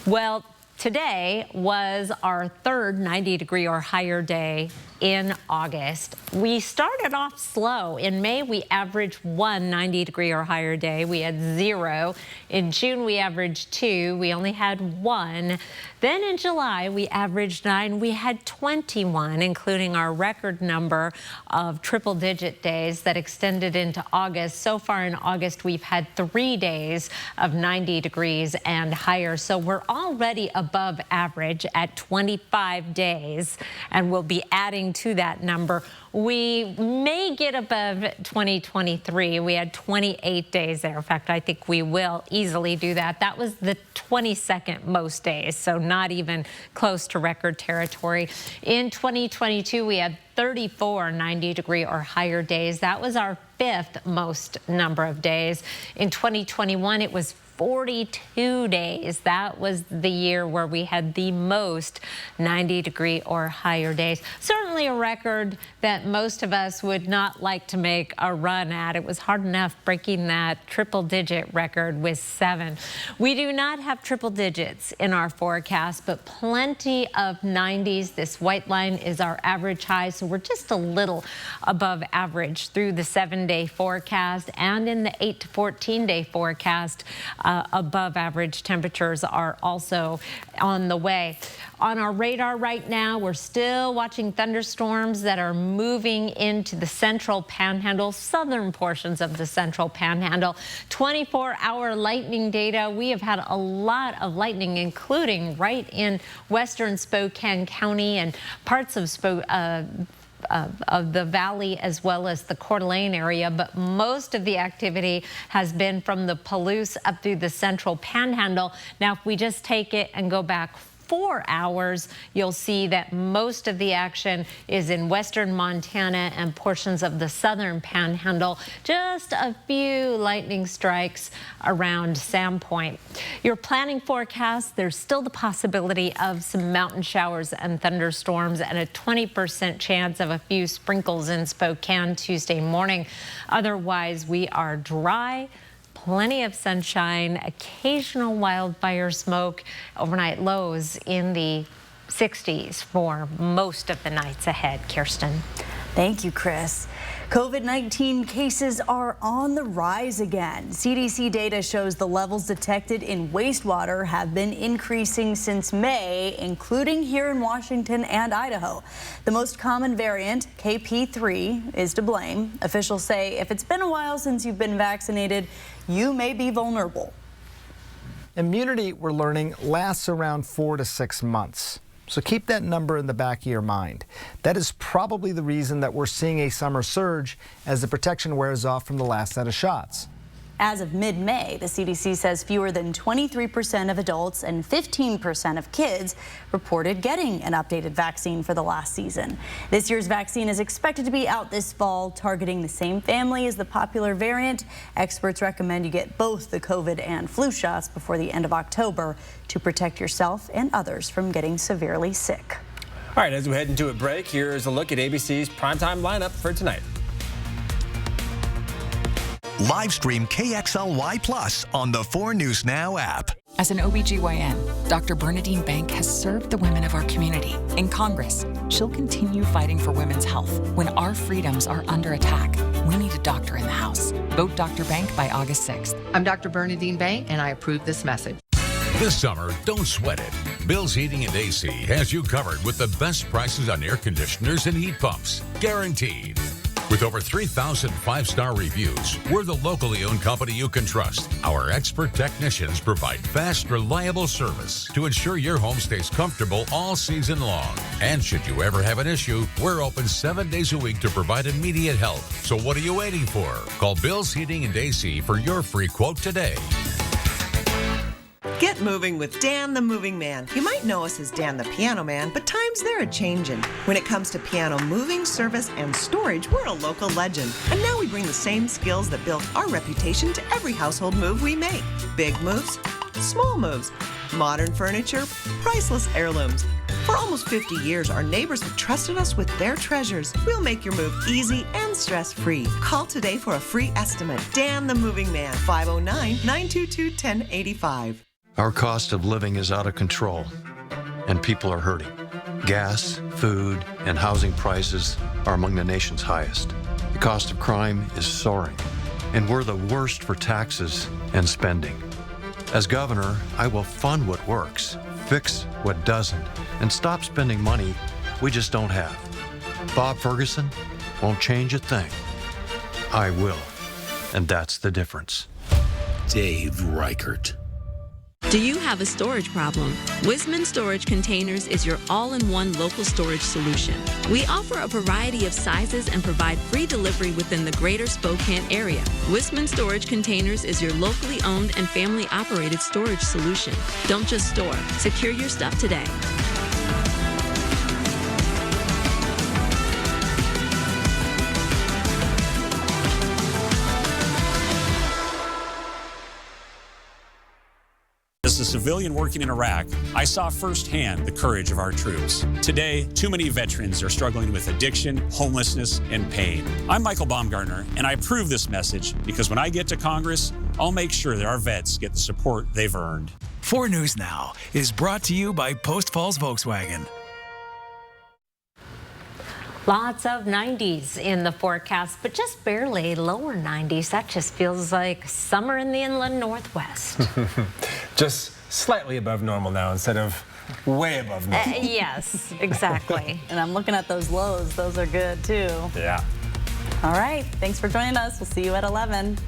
Well, today was our 3rd 90-degree or higher day in August. We started off slow. In May, we averaged 1 90-degree or higher day. We had 0. In June, we averaged 2. We only had 1. Then in July, we averaged 9. We had 21, including our record number of triple-digit days that extended into August. So far in August, we've had 3 days of 90 degrees and higher. So we're already above average at 25 days, and we'll be adding to that number. We may get above 2023. We had 28 days there. In fact, I think we will easily do that. That was the 22nd most days, so not even close to record territory. In 2022, we had 34 90-degree or higher days. That was our 5th most number of days. In 2021, it was 42 days. That was the year where we had the most 90-degree or higher days. Certainly a record that most of us would not like to make a run at. It was hard enough breaking that triple-digit record with 7. We do not have triple digits in our forecast, but plenty of 90s. This white line is our average high, so we're just a little above average through the 7-day forecast, and in the 8 to 14-day forecast, above average temperatures are also on the way. On our radar right now, we're still watching thunderstorms that are moving into the central panhandle, southern portions of the central panhandle. 24-hour lightning data. We have had a lot of lightning, including right in western Spokane County and parts of the valley as well as the Coeur d'Alene area, but most of the activity has been from the Palouse up through the central panhandle. Now, if we just take it and go back 4 hours, you'll see that most of the action is in western Montana and portions of the southern panhandle. Just a few lightning strikes around Sandpoint. Your planning forecast, there's still the possibility of some mountain showers and thunderstorms and a 20% chance of a few sprinkles in Spokane Tuesday morning. Otherwise, we are dry. Plenty of sunshine, occasional wildfire smoke, overnight lows in the 60s for most of the nights ahead. Kirsten. Thank you, Chris. COVID-19 cases are on the rise again. CDC data shows the levels detected in wastewater have been increasing since May, including here in Washington and Idaho. The most common variant, KP3, is to blame. Officials say if it's been a while since you've been vaccinated, you may be vulnerable. Immunity, we're learning, lasts around 4 to 6 months. So keep that number in the back of your mind. That is probably the reason that we're seeing a summer surge as the protection wears off from the last set of shots. As of mid-May, the CDC says fewer than 23% of adults and 15% of kids reported getting an updated vaccine for the last season. This year's vaccine is expected to be out this fall, targeting the same family as the popular variant. Experts recommend you get both the COVID and flu shots before the end of October to protect yourself and others from getting severely sick. All right, as we head into a break, here's a look at ABC's primetime lineup for tonight. Live stream KXLY Plus on the 4 News Now app. As an OBGYN, Dr. Bernadine Bank has served the women of our community. In Congress, she'll continue fighting for women's health. When our freedoms are under attack, we need a doctor in the House. Vote Dr. Bank by August 6th. I'm Dr. Bernadine Bank, and I approve this message. This summer, don't sweat it. Bill's Heating and AC has you covered with the best prices on air conditioners and heat pumps. Guaranteed. With over 3,000 5-star reviews, we're the locally owned company you can trust. Our expert technicians provide fast, reliable service to ensure your home stays comfortable all season long. And should you ever have an issue, we're open 7 days a week to provide immediate help. So what are you waiting for? Call Bill's Heating and AC for your free quote today. Get moving with Dan the Moving Man. You might know us as Dan the Piano Man, but times they're a-changin'. When it comes to piano moving, service, and storage, we're a local legend. And now we bring the same skills that built our reputation to every household move we make. Big moves, small moves, modern furniture, priceless heirlooms. For almost 50 years, our neighbors have trusted us with their treasures. We'll make your move easy and stress-free. Call today for a free estimate. Dan the Moving Man, 509-922-1085. Our cost of living is out of control, and people are hurting. Gas, food, and housing prices are among the nation's highest. The cost of crime is soaring, and we're the worst for taxes and spending. As governor, I will fund what works, fix what doesn't, and stop spending money we just don't have. Bob Ferguson won't change a thing. I will, and that's the difference. Dave Reichert. Do you have a storage problem? Wisman Storage Containers is your all-in-one local storage solution. We offer a variety of sizes and provide free delivery within the greater Spokane area. Wisman Storage Containers is your locally owned and family-operated storage solution. Don't just store. Secure your stuff today. As a civilian working in Iraq, I saw firsthand the courage of our troops. Today, too many veterans are struggling with addiction, homelessness, and pain. I'm Michael Baumgartner, and I approve this message because when I get to Congress, I'll make sure that our vets get the support they've earned. 4 News Now is brought to you by Post Falls Volkswagen. Lots of 90s in the forecast, but just barely lower 90s. That just feels like summer in the inland Northwest. Just slightly above normal now instead of way above normal. Yes, exactly. And I'm looking at those lows. Those are good, too. Yeah. All right. Thanks for joining us. We'll see you at 11.